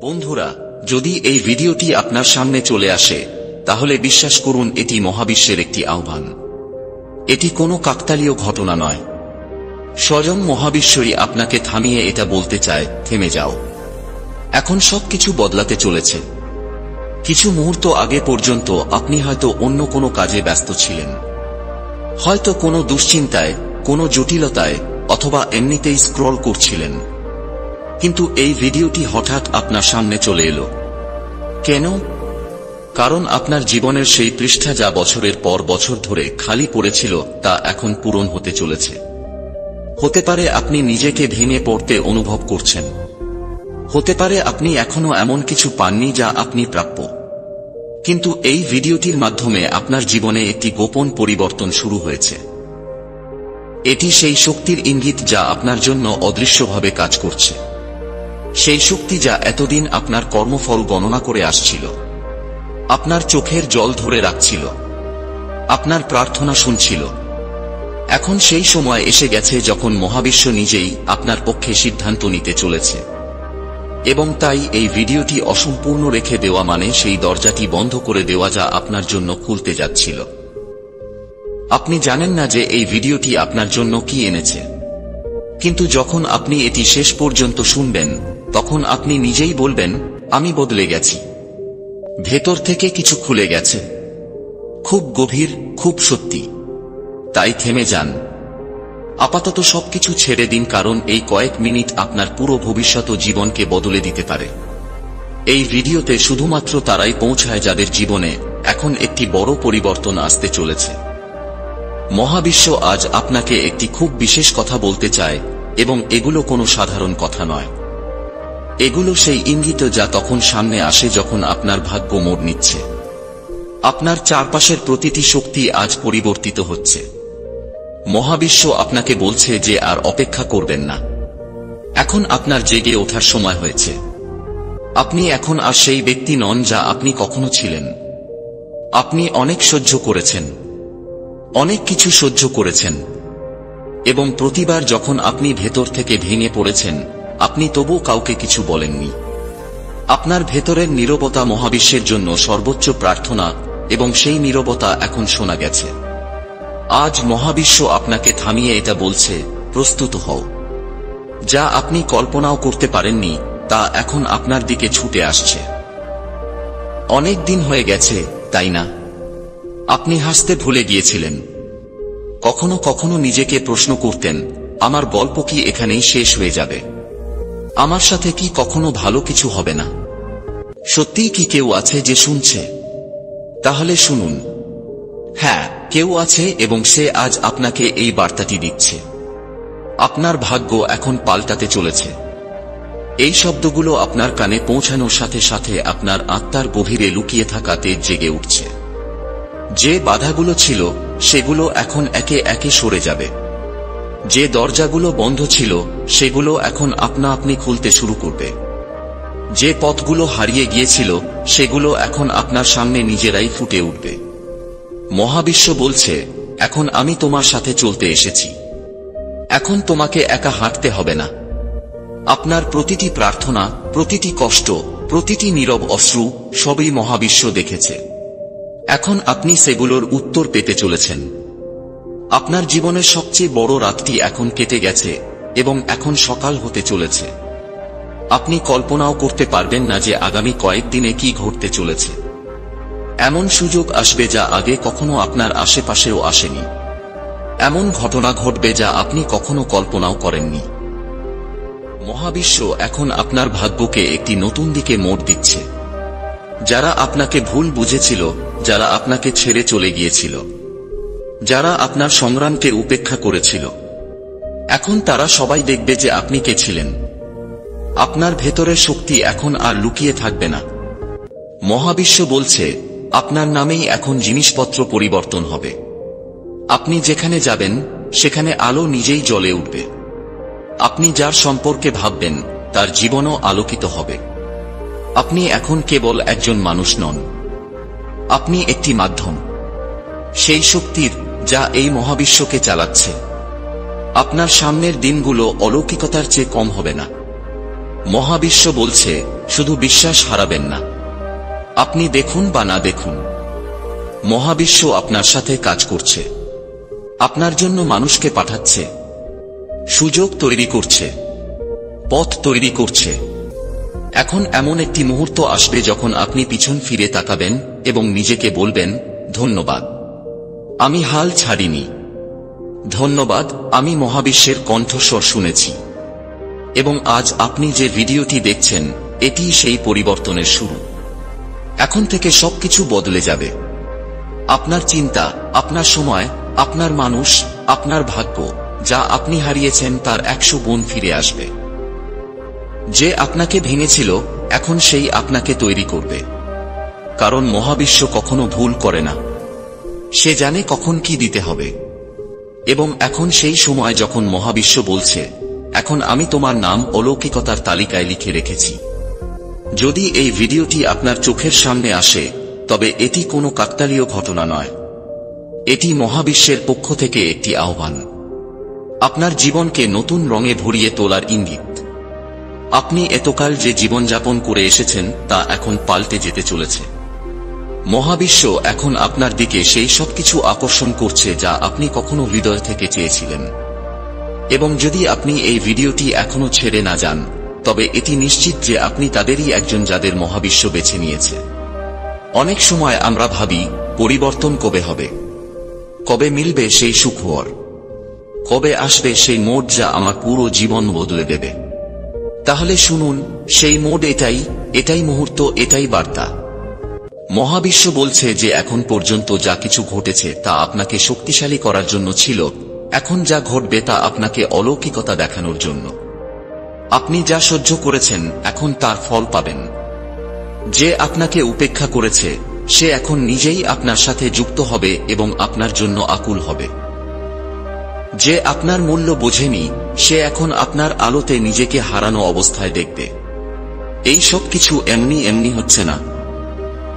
বন্ধুরা, যদি এই ভিডিওটি আপনার সামনে চলে আসে তাহলে বিশ্বাস করুন এটি মহাবিশ্বের একটি আহ্বান। এটি কোনো কাকতালীয় ঘটনা নয়। স্বয়ং মহাবিশ্বই আপনাকে থামিয়ে এটা বলতে চায়, থেমে যাও। এখন সবকিছু বদলাতে চলেছে। কিছু মুহূর্ত আগে পর্যন্ত আপনি হয়তো অন্য কোনো কাজে ব্যস্ত ছিলেন, হয়তো কোনো দুশ্চিন্তায়, কোনো জটিলতায়, অথবা এমনিতেই স্ক্রল করছিলেন। কিন্তু এই ভিডিওটি হঠাৎ আপনার সামনে চলে এলো। কেন? কারণ আপনার জীবনের সেই পৃষ্ঠা যা বছরের পর বছর ধরে খালি পড়েছিল তা এখন পূরণ হতে চলেছে। হতে পারে আপনি নিজেকে ভেঙে পড়তে অনুভব করছেন। হতে পারে আপনি এখনো এমন কিছু পাননি যা আপনি প্রাপ্য। কিন্তু এই ভিডিওটির মাধ্যমে আপনার জীবনে একটি গোপন পরিবর্তন শুরু হয়েছে। এটি সেই শক্তির ইঙ্গিত যা আপনার জন্য অদৃশ্যভাবে কাজ করছে। সেই শক্তি যা এতদিন আপনার কর্মফল গণনা করে আসছিল, আপনার চোখের জল ধরে রাখছিল, আপনার প্রার্থনা শুনছিল। এখন সেই সময় এসে গেছে যখন মহাবিশ্ব নিজেই আপনার পক্ষে সিদ্ধান্ত নিতে চলেছে। এবং তাই এই ভিডিওটি অসম্পূর্ণ রেখে দেওয়া মানে সেই দরজাটি বন্ধ করে দেওয়া যা আপনার জন্য খুলতে যাচ্ছিল। আপনি জানেন না যে এই ভিডিওটি আপনার জন্য কি এনেছে, কিন্তু যখন আপনি এটি শেষ পর্যন্ত শুনবেন তখন আপনি নিজেই বলবেন, আমি বদলে গেছি। ভেতর থেকে কিছু খুলে গেছে, খুব গভীর, খুব সত্যি। তাই থেমে যান। আপাতত সবকিছু ছেড়ে দিন, কারণ এই কয়েক মিনিট আপনার পুরো ভবিষ্যৎ ও জীবনকে বদলে দিতে পারে। এই ভিডিওতে শুধুমাত্র তারাই পৌঁছায় যাদের জীবনে এখন একটি বড় পরিবর্তন আসতে চলেছে। মহাবিশ্ব আজ আপনাকে একটি খুব বিশেষ কথা বলতে চায়, এবং এগুলো কোনো সাধারণ কথা নয়। এগুলো সেই ইঙ্গিত যা তখন সামনে আসে যখন আপনার ভাগ্য মোড় নিচ্ছে। আপনার চারপাশের প্রতিটি শক্তি আজ পরিবর্তিত হচ্ছে। মহাবিশ্ব আপনাকে বলছে যে আর অপেক্ষা করবেন না। এখন আপনার জেগে ওঠার সময় হয়েছে। আপনি এখন আর সেই ব্যক্তি নন যা আপনি কখনো ছিলেন। আপনি অনেক সহ্য করেছেন, অনেক কিছু সহ্য করেছেন, এবং প্রতিবার যখন আপনি ভেতর থেকে ভেঙে পড়েছেন আপনি তবু কাউকে কিছু বলেননি। আপনার ভেতরের নীরবতা মহাবিশ্বের জন্য সর্বোচ্চ প্রার্থনা, এবং সেই নীরবতা এখন শোনা গেছে। আজ মহাবিশ্ব আপনাকে থামিয়ে এটা বলছে, প্রস্তুত হও। যা আপনি কল্পনাও করতে পারেননি তা এখন আপনার দিকে ছুটে আসছে। অনেক দিন হয়ে গেছে, তাই না? আপনি হাসতে ভুলে গিয়েছিলেন। কখনো কখনো নিজেকে প্রশ্ন করতেন, আমার গল্প কি এখানেই শেষ হয়ে যাবে? আমার সাথে কি কখনো ভালো কিছু হবে না? সত্যিই কি কেউ আছে যে শুনছে? তাহলে শুনুন। হ্যাঁ, কেউ আছে, এবং সে আজ আপনাকে এই বার্তাটি দিচ্ছে। আপনার ভাগ্য এখন পাল্টাতে চলেছে। এই শব্দগুলো আপনার কানে পৌঁছানোর সাথে সাথে আপনার আত্মার গভীরে লুকিয়ে থাকা তেজ জেগে উঠছে। যে বাধাগুলো ছিল সেগুলো এখন একে একে সরে যাবে। যে দরজাগুলো বন্ধ ছিল সেগুলো এখন আপনা আপনি খুলতে শুরু করবে। যে পথগুলো হারিয়ে গিয়েছিল সেগুলো এখন আপনার সামনে নিজেরাই ফুটে উঠবে। মহাবিশ্ব বলছে, এখন আমি তোমার সাথে চলতে এসেছি। এখন তোমাকে একা হাঁটতে হবে না। আপনার প্রতিটি প্রার্থনা, প্রতিটি কষ্ট, প্রতিটি নীরব অশ্রু সবই মহাবিশ্ব দেখেছে। এখন আপনি সেগুলোর উত্তর পেতে চলেছেন। আপনার জীবনের সবচেয়ে বড় রাতটি এখন কেটে গেছে, এবং এখন সকাল হতে চলেছে। আপনি কল্পনাও করতে পারবেন না যে আগামী কয়েকদিনে কি ঘটতে চলেছে। এমন সুযোগ আসবে যা আগে কখনো আপনার আশেপাশেও আসেনি। এমন ঘটনা ঘটবে যা আপনি কখনো কল্পনাও করেননি। মহাবিশ্ব এখন আপনার ভাগ্যকে একটি নতুন দিকে মোড় দিচ্ছে। যারা আপনাকে ভুল বুঝেছিল, যারা আপনাকে ছেড়ে চলে গিয়েছিল, যারা আপনার সংগ্রামকে উপেক্ষা করেছিল, এখন তারা সবাই দেখবে যে আপনি কে ছিলেন। আপনার ভেতরের শক্তি এখন আর লুকিয়ে থাকবে না। মহাবিশ্ব বলছে, আপনার নামেই এখন জিনিসপত্র পরিবর্তন হবে। আপনি যেখানে যাবেন সেখানে আলো নিজেই জ্বলে উঠবে। আপনি যার সম্পর্কে ভাববেন তার জীবনও আলোকিত হবে। আপনি এখন কেবল একজন মানুষ নন, আপনি একটি মাধ্যম সেই শক্তির যা এই মহাবিশ্বকে চালাচ্ছে। আপনার সামনের দিনগুলো অলৌকিকতার চেয়ে কম হবে না। মহাবিশ্ব বলছে, শুধু বিশ্বাস হারাবেন না। আপনি দেখুন বা না দেখুন, মহাবিশ্ব আপনার সাথে কাজ করছে, আপনার জন্য মানুষকে পাঠাচ্ছে, সুযোগ তৈরি করছে, পথ তৈরি করছে। এখন এমন একটি মুহূর্ত আসবে যখন আপনি পিছন ফিরে তাকাবেন এবং নিজেকে বলবেন, ধন্যবাদ, আমি হাল ছাড়িনি। ধন্যবাদ, আমি মহাবিশ্বের কণ্ঠস্বর শুনেছি। এবং আজ আপনি যে ভিডিওটি দেখছেন, এটিই সেই পরিবর্তনের শুরু। এখন থেকে সবকিছু বদলে যাবে। আপনার চিন্তা, আপনার সময়, আপনার মানুষ, আপনার ভাগ্য, যা আপনি হারিয়েছেন তার 100 গুণ ফিরে আসবে। যে আপনাকে ভেঙেছিল, এখন সেই আপনাকে তৈরি করবে। কারণ মহাবিশ্ব কখনো ভুল করে না। সে জানে কখন কি দিতে হবে। এবং এখন সেই সময় যখন মহাবিশ্ব বলছে, এখন আমি তোমার নাম অলৌকিকতার তালিকায় লিখে রেখেছি। যদি এই ভিডিওটি আপনার চোখের সামনে আসে, তবে এটি কোনো কাকতালীয় ঘটনা নয়। এটি মহাবিশ্বের পক্ষ থেকে একটি আহ্বান, আপনার জীবনকে নতুন রঙে ভরিয়ে তোলার ইঙ্গিত। আপনি এতকাল যে জীবনযাপন করে এসেছেন তা এখন পাল্টে যেতে চলেছে। মহাবিশ্ব এখন আপনার দিকে সেই সবকিছু আকর্ষণ করছে যা আপনি কখনো হৃদয় থেকে চেয়েছিলেন। এবং যদি আপনি এই ভিডিওটি এখনো ছেড়ে না যান, তবে এটি নিশ্চিত যে আপনি তাদেরই একজন যাদের মহাবিশ্ব বেছে নিয়েছে। অনেক সময় আমরা ভাবি, পরিবর্তন কবে হবে, কবে মিলবে সেই সুখবর, কবে আসবে সেই মোড় যা আমার পুরো জীবন বদলে দেবে। তাহলে শুনুন, সেই মোড় এটাই মুহূর্ত, এটাই বার্তা। মহাবিশ্ব বলছে যে এখন পর্যন্ত যা কিছু ঘটেছে তা আপনাকে শক্তিশালী করার জন্য ছিল, এখন যা ঘটবে তা আপনাকে অলৌকিকতা দেখানোর জন্য। আপনি যা সহ্য করেছেন, এখন তার ফল পাবেন। যে আপনাকে উপেক্ষা করেছে, সে এখন নিজেই আপনার সাথে যুক্ত হবে এবং আপনার জন্য আকুল হবে। যে আপনার মূল্য বোঝেনি, সে এখন আপনার আলোতে নিজেকে হারানো অবস্থায় দেখবে। এই সব কিছু এমনি এমনি হচ্ছে না।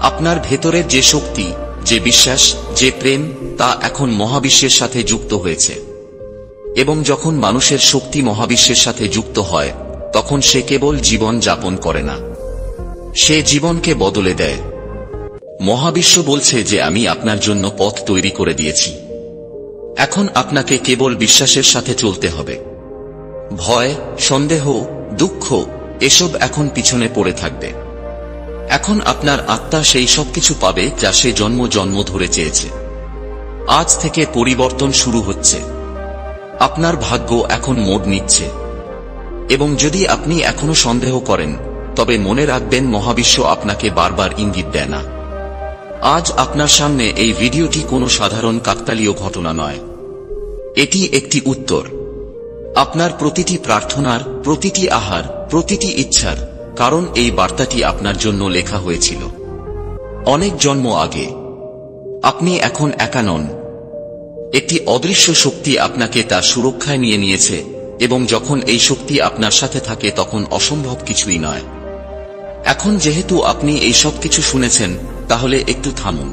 আপনার ভেতরের যে শক্তি, যে বিশ্বাস, যে প্রেম, তা এখন মহাবিশ্বের সাথে যুক্ত হয়েছে। এবং যখন মানুষের শক্তি মহাবিশ্বের সাথে যুক্ত হয়, তখন সে কেবল জীবন যাপন করে না, সে জীবনকে বদলে দেয়। মহাবিশ্ব বলছে যে আমি আপনার জন্য পথ তৈরি করে দিয়েছি। এখন আপনাকে কেবল বিশ্বাসের সাথে চলতে হবে। ভয়, সন্দেহ, দুঃখ, এসব এখন পিছনে পড়ে থাকবে। এখন আপনার আত্মা সেই সবকিছু পাবে যা সে জন্ম জন্ম ধরে চেয়েছে। আজ থেকে পরিবর্তন শুরু হচ্ছে। আপনার ভাগ্য এখন মোড় নিচ্ছে। এবং যদি আপনি এখনো সন্দেহ করেন, তবে মনে রাখবেন মহাবিশ্ব আপনাকে বারবার ইঙ্গিত দেয় না। আজ আপনার সামনে এই ভিডিওটি কোনো সাধারণ কাকতালীয় ঘটনা নয়। এটি একটি উত্তর। আপনার প্রতিটি প্রার্থনার, প্রতিটি আহার, প্রতিটি ইচ্ছার, কারণ এই বার্তাটি আপনার জন্য লেখা হয়েছিল অনেক জন্ম আগে। আপনি এখন একা নন। একটি অদৃশ্য শক্তি আপনাকে তার সুরক্ষায় নিয়ে নিয়েছে, এবং যখন এই শক্তি আপনার সাথে থাকে তখন অসম্ভব কিছুই নয়। এখন যেহেতু আপনি এই সব কিছু শুনেছেন, তাহলে একটু থামুন,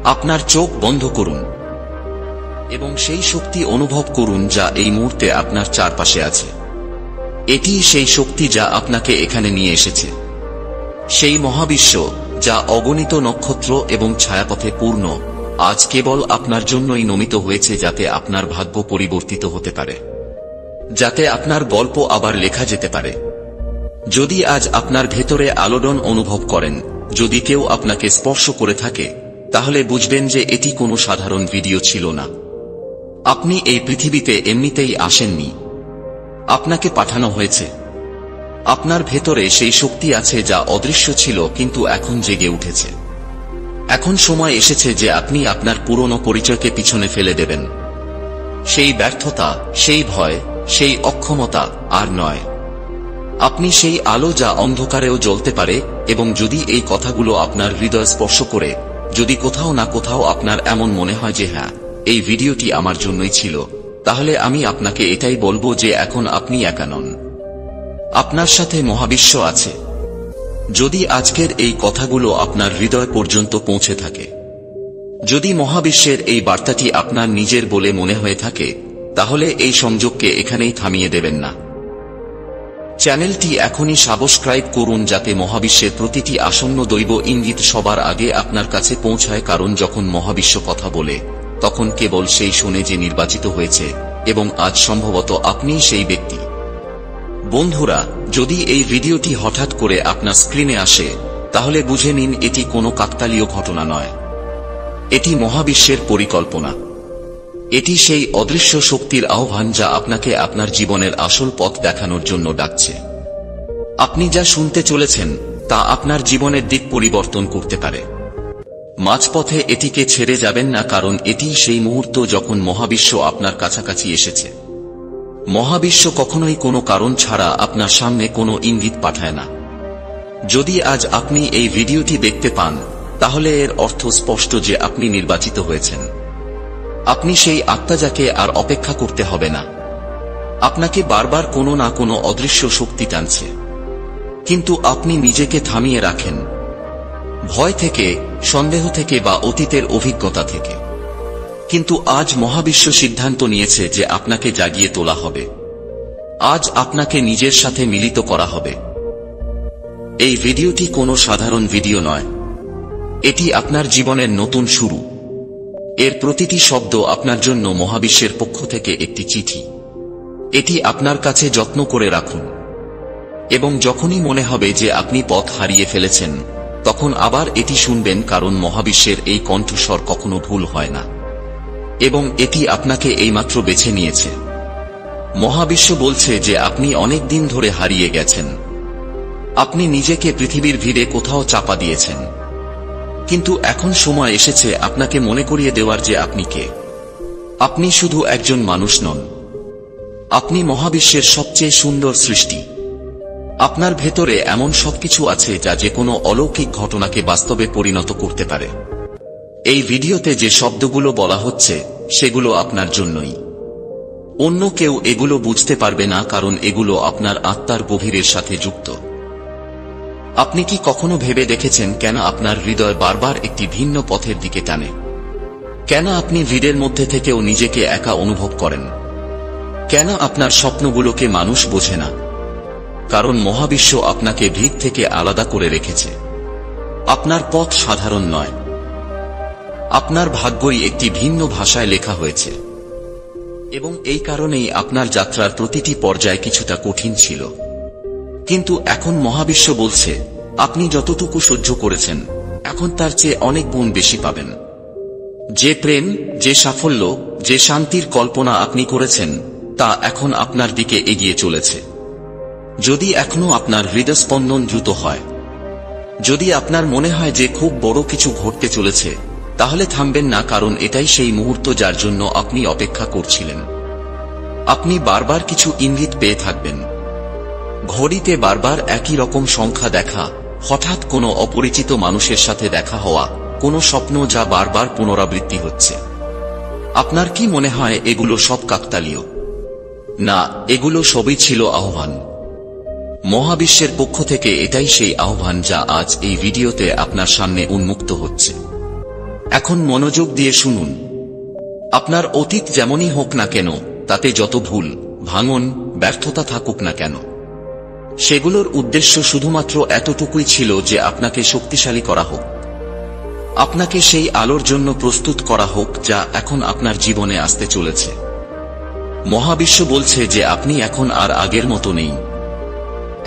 আপনার চোখ বন্ধ করুন এবং সেই শক্তি অনুভব করুন যা এই মুহূর্তে আপনার চারপাশে আছে। এটি সেই শক্তি যা আপনাকে এখানে নিয়ে এসেছে। সেই মহাবিশ্ব যা অগণিত নক্ষত্র এবং ছায়াপথে পূর্ণ, আজ কেবল আপনার জন্যই নমিত হয়েছে, যাতে আপনার ভাগ্য পরিবর্তিত হতে পারে, যাতে আপনার গল্প আবার লেখা যেতে পারে। যদি আজ আপনার ভেতরে আলোড়ন অনুভব করেন, যদি কেউ আপনাকে স্পর্শ করে থাকে, তাহলে বুঝবেন যে এটি কোনো সাধারণ ভিডিও ছিল না। আপনি এই পৃথিবীতে এমনিতেই আসেননি, আপনাকে পাঠানো হয়েছে। আপনার ভেতরে সেই শক্তি আছে যা অদৃশ্য ছিল কিন্তু এখন জেগে উঠেছে। এখন সময় এসেছে যে আপনি আপনার পুরনো পরিচয়কে পিছনে ফেলে দেবেন। সেই ব্যর্থতা, সেই ভয়, সেই অক্ষমতা আর নয়। আপনি সেই আলো যা অন্ধকারেও জ্বলতে পারে। এবং যদি এই কথাগুলো আপনার হৃদয় স্পর্শ করে, যদি কোথাও না কোথাও আপনার এমন মনে হয় যে হ্যাঁ, এই ভিডিওটি আমার জন্যই ছিল, তাহলে আমি আপনাকে এটাই বলবো যে এখন আপনি একা নন। আপনার সাথে মহাবিশ্ব আছে। যদি আজকের এই কথাগুলো আপনার হৃদয় পর্যন্ত পৌঁছে থাকে, যদি মহাবিশ্বের এই বার্তাটি আপনার নিজের বলে মনে হয়ে থাকে, তাহলে এই সংযোগকে এখানেই থামিয়ে দেবেন না। চ্যানেলটি এখনই সাবস্ক্রাইব করুন যাতে মহাবিশ্বের প্রতিটি আসন্ন দৈব ইঙ্গিত সবার আগে আপনার কাছে পৌঁছায়, কারণ যখন মহাবিশ্ব কথা বলে তখন কেবল সেই শোনে যে নির্বাচিত হয়েছে, এবং আজ সম্ভবত আপনিই সেই ব্যক্তি। বন্ধুরা, যদি এই ভিডিওটি হঠাৎ করে আপনার স্ক্রিনে আসে তাহলে বুঝে নিন এটি কোনো কাকতালীয় ঘটনা নয়। এটি মহাবিশ্বের পরিকল্পনা। এটি সেই অদৃশ্য শক্তির আহ্বান যা আপনাকে আপনার জীবনের আসল পথ দেখানোর জন্য ডাকছে। আপনি যা শুনতে চলেছেন তা আপনার জীবনের দিক পরিবর্তন করতে পারে। মাঝপথে এটিকে ছেড়ে যাবেন না, কারণ এটি সেই মুহূর্ত যখন মহাবিশ্ব আপনার কাছাকাছি এসেছে। মহাবিশ্ব কখনোই কোনো কারণ ছাড়া আপনার সামনে কোনো ইঙ্গিত পাঠায় না। যদি আজ আপনি এই ভিডিওটি দেখতে পান তাহলে এর অর্থ স্পষ্ট যে আপনি নির্বাচিত হয়েছেন। আপনি সেই আত্মা যাকে আর অপেক্ষা করতে হবে না। আপনাকে বারবার কোনো না কোনো অদৃশ্য শক্তি টানছে, কিন্তু আপনি নিজেকে থামিয়ে রাখেন, ভয় থেকে, সন্দেহ থেকে বা অতীতের অভিজ্ঞতা থেকে। কিন্তু আজ মহাবিশ্ব সিদ্ধান্ত নিয়েছে যে আপনাকে জাগিয়ে তোলা হবে। আজ আপনাকে নিজের সাথে মিলিত করা হবে। এই ভিডিওটি কোনো সাধারণ ভিডিও নয়, এটি আপনার জীবনের নতুন শুরু। এর প্রতিটি শব্দ আপনার জন্য মহাবিশ্বের পক্ষ থেকে একটি চিঠি। এটি আপনার কাছে যত্ন করে রাখুন, এবং যখনই মনে হবে যে আপনি পথ হারিয়ে ফেলেছেন তখন আবার এটি শুনবেন, কারণ মহাবিশ্বের এই কণ্ঠস্বর কখনো ভুল হয় না, এবং এটি আপনাকে এইমাত্র বেছে নিয়েছে। মহাবিশ্ব বলছে যে আপনি অনেক দিন ধরে হারিয়ে গেছেন। আপনি নিজেকে পৃথিবীর ভিড়ে কোথাও চাপা দিয়েছেন, কিন্তু এখন সময় এসেছে আপনাকে মনে করিয়ে দেওয়ার যে আপনি কে। আপনি শুধু একজন মানুষ নন, আপনি মহাবিশ্বের সবচেয়ে সুন্দর সৃষ্টি। আপনার ভেতরে এমন সবকিছু আছে যা যে কোনো অলৌকিক ঘটনাকে বাস্তবে পরিণত করতে পারে। এই ভিডিওতে যে শব্দগুলো বলা হচ্ছে সেগুলো আপনার জন্যই। অন্য কেউ এগুলো বুঝতে পারবে না, কারণ এগুলো আপনার আত্মার গভীরের সাথে যুক্ত। আপনি কি কখনো ভেবে দেখেছেন কেন আপনার হৃদয় বারবার একটি ভিন্ন পথের দিকে টানে? কেন আপনি ভিড়ের মধ্যে থেকেও নিজেকে একা অনুভব করেন? কেন আপনার স্বপ্নগুলোকে মানুষ বোঝে না? কারণ মহাবিশ্ব আপনাকে ভিড় থেকে আলাদা করে রেখেছে। আপনার পথ সাধারণ নয়, আপনার ভাগ্যই একটি ভিন্ন ভাষায় লেখা হয়েছে, এবং এই কারণেই আপনার যাত্রার প্রতিটি পর্যায় কিছুটা কঠিন ছিল। কিন্তু এখন মহাবিশ্ব বলছে আপনি যতটুকু সহ্য করেছেন এখন তার চেয়ে অনেক গুণ বেশি পাবেন। যে প্রেম, যে সাফল্য, যে শান্তির কল্পনা আপনি করেছেন তা এখন আপনার দিকে এগিয়ে চলেছে। যদি এখনো আপনার হৃদস্পন্দন দ্রুত হয়, যদি আপনার মনে হয় যে খুব বড় কিছু ঘটতে চলেছে, তাহলে থামবেন না, কারণ এটাই সেই মুহূর্ত যার জন্য আপনি অপেক্ষা করছিলেন। আপনি বারবার কিছু ইঙ্গিত পেয়ে থাকবেন। ঘড়িতে বারবার একই রকম সংখ্যা দেখা, হঠাৎ কোনো অপরিচিত মানুষের সাথে দেখা হওয়া, কোনো স্বপ্ন যা বারবার পুনরাবৃত্তি হচ্ছে। আপনার কি মনে হয় এগুলো সব কাকতালীয়? না, এগুলো সবই ছিল আহ্বান। মহাবিশ্বের পক্ষ থেকে এটাই সেই আহ্বান যা আজ এই ভিডিওতে আপনার সামনে উন্মুক্ত হচ্ছে। এখন মনোযোগ দিয়ে শুনুন। আপনার অতীত যেমনই হোক না কেন, তাতে যত ভুল, ভাঙন, ব্যর্থতা থাকুক না কেন, সেগুলোর উদ্দেশ্য শুধুমাত্র এতটুকুই ছিল যে আপনাকে শক্তিশালী করা হোক, আপনাকে সেই আলোর জন্য প্রস্তুত করা হোক যা এখন আপনার জীবনে আসতে চলেছে। মহাবিশ্ব বলছে যে আপনি এখন আর আগের মতো নেই।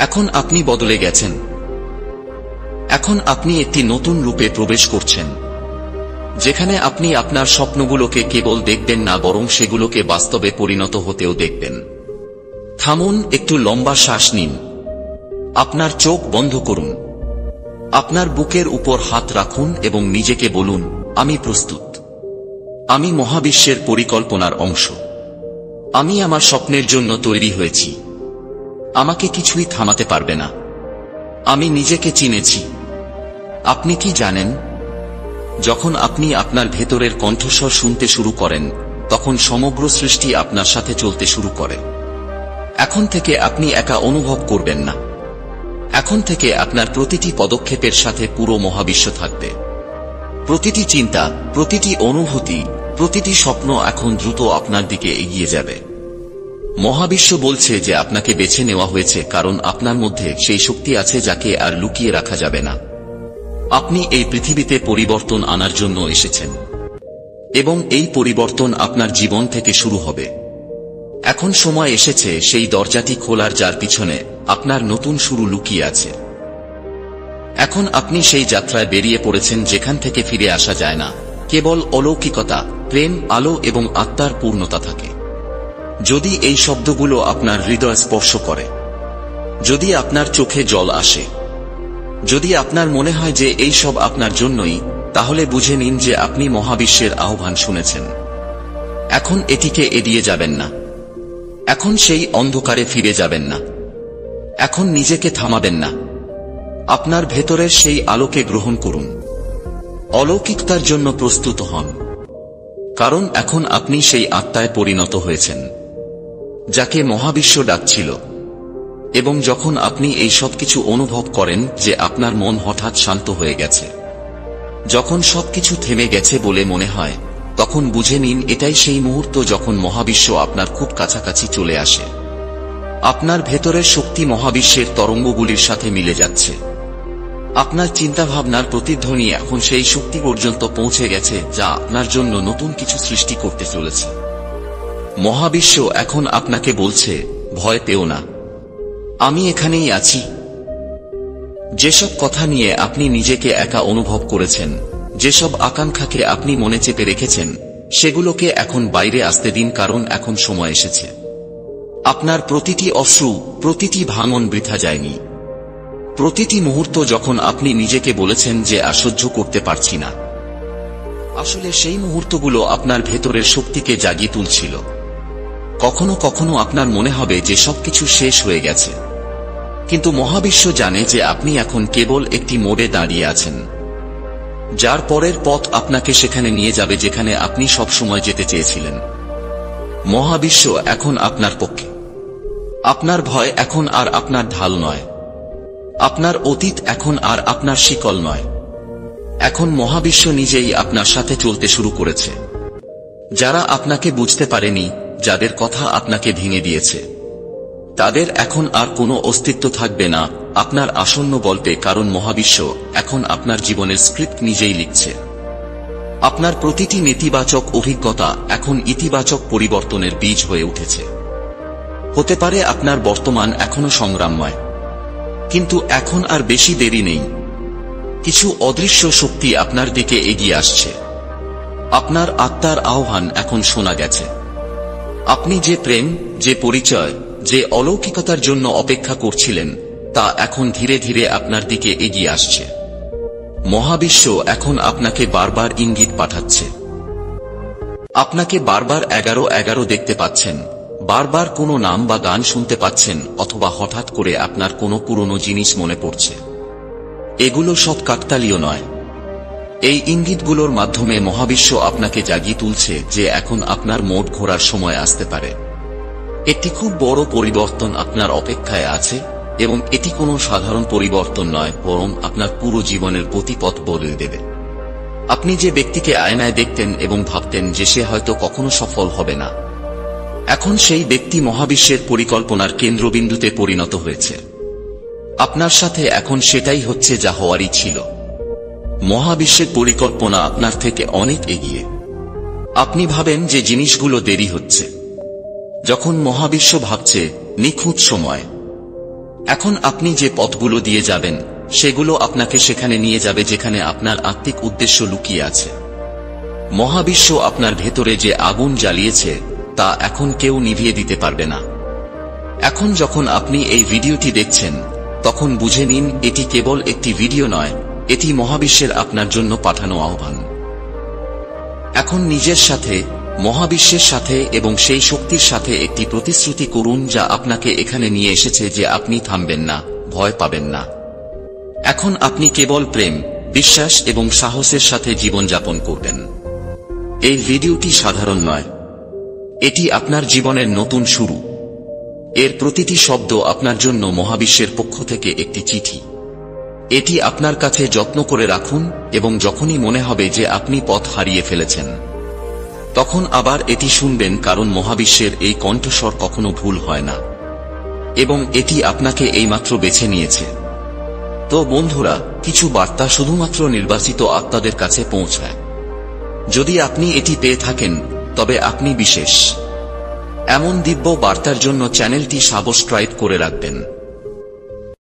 এখন আপনি বদলে গেছেন। এখন আপনি একটি নতুন রূপে প্রবেশ করছেন, যেখানে আপনি আপনার স্বপ্নগুলোকে কেবল দেখবেন না, বরং সেগুলোকে বাস্তবে পরিণত হতেও দেখবেন। থামুন, একটু লম্বা শ্বাস নিন। আপনার চোখ বন্ধ করুন। আপনার বুকের উপর হাত রাখুন এবং নিজেকে বলুন, আমি প্রস্তুত। আমি মহাবিশ্বের পরিকল্পনার অংশ। আমি আমার স্বপ্নের জন্য তৈরি হয়েছি। আমাকে কিছুই থামাতে পারবে না। আমি নিজেকে চিনেছি। আপনি কি জানেন, যখন আপনি আপনার ভেতরের কণ্ঠস্বর শুনতে শুরু করেন তখন সমগ্র সৃষ্টি আপনার সাথে চলতে শুরু করে। এখন থেকে আপনি একা অনুভব করবেন না। এখন থেকে আপনার প্রতিটি পদক্ষেপের সাথে পুরো মহাবিশ্ব থাকবে। প্রতিটি চিন্তা, প্রতিটি অনুভূতি, প্রতিটি স্বপ্ন এখন দ্রুত আপনার দিকে এগিয়ে যাবে। মহাবিশ্ব বলছে যে আপনাকে বেছে নেওয়া হয়েছে কারণ আপনার মধ্যে সেই শক্তি আছে যাকে আর লুকিয়ে রাখা যাবে না। আপনি এই পৃথিবীতে পরিবর্তন আনার জন্য এসেছেন এবং এই পরিবর্তন আপনার জীবন থেকে শুরু হবে। এখন সময় এসেছে সেই দরজাটি খোলার যার পিছনে আপনার নতুন শুরু লুকিয়ে আছে। এখন আপনি সেই যাত্রায় বেরিয়ে পড়েছেন যেখান থেকে ফিরে আসা যায় না। কেবল অলৌকিকতা, প্রেম, আলো এবং আত্মার পূর্ণতা থাকে। যদি এই শব্দগুলো আপনার হৃদয় স্পর্শ করে, যদি আপনার চোখে জল আসে, যদি আপনার মনে হয় যে এই সব আপনার জন্যই, তাহলে বুঝে নিন যে আপনি মহাবিশ্বের আহ্বান শুনেছেন। এখন এটিকে এড়িয়ে যাবেন না। এখন সেই অন্ধকারে ফিরে যাবেন না। এখন নিজেকে থামাবেন না। আপনার ভেতরের সেই আলোকে গ্রহণ করুন। অলৌকিকতার জন্য প্রস্তুত হন, কারণ এখন আপনি সেই আত্মায় পরিণত হয়েছেন যাকে মহাবিশ্ব ডাকছিল। এবং যখন আপনি এই সবকিছু অনুভব করেন যে আপনার মন হঠাৎ শান্ত হয়ে গেছে, যখন সবকিছু থেমে গেছে বলে মনে হয়, তখন বুঝে নিন এটাই সেই মুহূর্ত যখন মহাবিশ্ব আপনার খুব কাছাকাছি চলে আসে। আপনার ভেতরের শক্তি মহাবিশ্বের তরঙ্গগুলির সাথে মিলে যাচ্ছে। আপনার চিন্তাভাবনার প্রতিধ্বনি এখন সেই শক্তি পর্যন্ত পৌঁছে গেছে যা আপনার জন্য নতুন কিছু সৃষ্টি করতে চলেছে। মহাবিশ্ব এখন আপনাকে বলছে, ভয় পেও না, আমি এখানেই আছি। যেসব কথা নিয়ে আপনি নিজেকে একা অনুভব করেছেন, যেসব আকাঙ্ক্ষাকে আপনি মনে চেপে রেখেছেন, সেগুলোকে এখন বাইরে আসতে দিন, কারণ এখন সময় এসেছে। আপনার প্রতিটি অশ্রু, প্রতিটি ভাঙন বৃথা যায়নি। প্রতিটি মুহূর্ত যখন আপনি নিজেকে বলেছেন যে সহ্য করতে পারছি না, আসলে সেই মুহূর্তগুলো আপনার ভেতরের শক্তিকে জাগিয়ে তুলছিল। কখনো কখনো আপনার মনে হবে যে সবকিছু শেষ হয়ে গেছে, কিন্তু মহাবিশ্ব জানে যে আপনি এখন কেবল একটি মোড়ে দাঁড়িয়ে আছেন, যার পরের পথ আপনাকে সেখানে নিয়ে যাবে যেখানে আপনি সব সময় যেতে চেয়েছিলেন। মহাবিশ্ব এখন আপনার পক্ষে। আপনার ভয় এখন আর আপনার ঢাল নয়। আপনার অতীত এখন আর আপনার শিকল নয়। এখন মহাবিশ্ব নিজেই আপনার সাথে চলতে শুরু করেছে। যারা আপনাকে বুঝতে পারেনি, যাদের কথা আপনাকে ভেঙে দিয়েছে, তাদের এখন আর কোনো অস্তিত্ব থাকবে না আপনার আসন্ন গল্পে, কারণ মহাবিশ্ব এখন আপনার জীবনের স্ক্রিপ্ট নিজেই লিখছে। আপনার প্রতিটি নেতিবাচক অভিজ্ঞতা এখন ইতিবাচক পরিবর্তনের বীজ হয়ে উঠেছে। হতে পারে আপনার বর্তমান এখনো সংগ্রামময়, কিন্তু এখন আর বেশি দেরি নেই। কিছু অদৃশ্য শক্তি আপনার দিকে এগিয়ে আসছে। আপনার আত্মার আহ্বান এখন শোনা গেছে। আপনি যে প্রেম, যে পরিচয়, যে অলৌকিকতার জন্য অপেক্ষা করছিলেন, তা এখন ধীরে ধীরে আপনার দিকে এগিয়ে আসছে। মহাবিশ্ব এখন আপনাকে বারবার ইঙ্গিত পাঠাচ্ছে। আপনাকে বারবার 11-11 দেখতে পাচ্ছেন, বারবার কোনো নাম বা গান শুনতে পাচ্ছেন, অথবা হঠাৎ করে আপনার কোনো পুরনো জিনিস মনে পড়ছে। এগুলো সব কাকতালীয় নয়। এই ইঙ্গিতগুলোর মাধ্যমে মহাবিশ্ব আপনাকে জাগিয়ে তুলছে যে এখন আপনার মোড় ঘোরার সময় আসতে পারে। একটি খুব বড় পরিবর্তন আপনার অপেক্ষায় আছে, এবং এটি কোনো সাধারণ পরিবর্তন নয়, বরং আপনার পুরো জীবনের গতিপথ বদলে দেবে। আপনি যে ব্যক্তিকে আয়নায় দেখতেন এবং ভাবতেন যে সে হয়তো কখনো সফল হবে না, এখন সেই ব্যক্তি মহাবিশ্বের পরিকল্পনার কেন্দ্রবিন্দুতে পরিণত হয়েছে। আপনার সাথে এখন সেটাই হচ্ছে যা হওয়ারই ছিল। মহাবিশ্বের পরিকল্পনা আপনার থেকে অনেক এগিয়ে। আপনি ভাবেন যে জিনিসগুলো দেরি হচ্ছে, যখন মহাবিশ্ব ভাবছে নিখুঁত সময়। এখন আপনি যে পথগুলো দিয়ে যাবেন, সেগুলো আপনাকে সেখানে নিয়ে যাবে যেখানে আপনার আত্মিক উদ্দেশ্য লুকিয়ে আছে। মহাবিশ্ব আপনার ভেতরে যে আগুন জ্বালিয়েছে, তা এখন কেউ নিভিয়ে দিতে পারবে না। এখন যখন আপনি এই ভিডিওটি দেখছেন, তখন বুঝে নিন এটি কেবল একটি ভিডিও নয়, এটি মহাবিশ্বের আপনার জন্য পাঠানো আহ্বান। এখন নিজের সাথে, মহাবিশ্বের সাথে এবং সেই শক্তির সাথে একটি প্রতিশ্রুতি করুন যা আপনাকে এখানে নিয়ে এসেছে যে আপনি থামবেন না, ভয় পাবেন না। এখন আপনি কেবল প্রেম, বিশ্বাস এবং সাহসের সাথে জীবনযাপন করবেন। এই ভিডিওটি সাধারণ নয়, এটি আপনার জীবনের নতুন শুরু। এর প্রতিটি শব্দ আপনার জন্য মহাবিশ্বের পক্ষ থেকে একটি চিঠি। এটি আপনার কাছে যত্ন করে রাখুন, এবং যখনই মনে হবে যে আপনি পথ হারিয়ে ফেলেছেন, তখন আবার এটি শুনবেন, কারণ মহাবিশ্বের এই কণ্ঠস্বর কখনো ভুল হয় না এবং এটি আপনাকে এইমাত্র বেছে নিয়েছে। তো বন্ধুরা, কিছু বার্তা শুধুমাত্র নির্বাচিত আত্মাদের কাছে পৌঁছায়। যদি আপনি এটি পেয়ে থাকেন তবে আপনি বিশেষ। এমন দিব্য বার্তার জন্য চ্যানেলটি সাবস্ক্রাইব করে রাখবেন।